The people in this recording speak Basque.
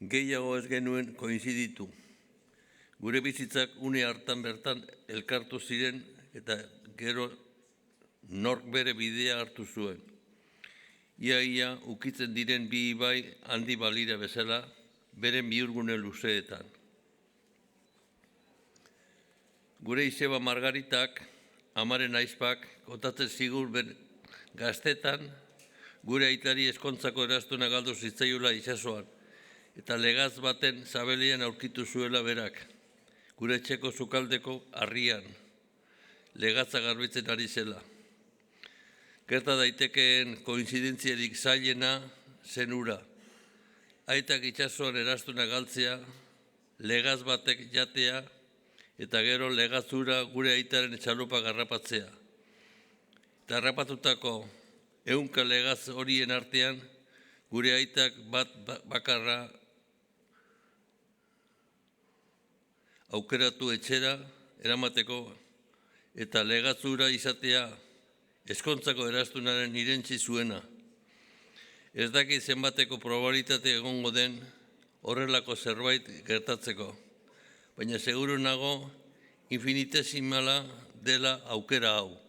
Gehiago ez genuen koinziditu. Gure bizitzak une hartan bertan elkartu ziren eta gero nork bere bidea hartu zuen. Ia ukitzen diren bi ibai handi balira bezala, beren bihurgune luzeetan. Gure izeba Margaritak, amaren aizpak, kontatzen zigur gaztetan, gure aitari ezkontzako eraztuna galdu zitzaiula itsasoan, eta legaz baten zabelean aurkitu zuela berak, gure etxeko sukaldeko harrian, legatza garbitzen ari zela. Gerta daitekeen koinzidentziarik zailena zen ura. Aitak itsasoan eraztuna galtzea, legaz batek jatea, eta gero legazura gure aitaren txalupa garrapatzea. Eta harrapatutako 100 legaz horien artean, gure aitak bat bakarra aukeratu etxera eramateko eta legazura izatea ezkontzako eraztunaren irentzi zuena. Ez dakit zenbateko probabilitate egongo den horrelako zerbait gertatzeko, baina seguru nago infinitesimala dela aukera hau.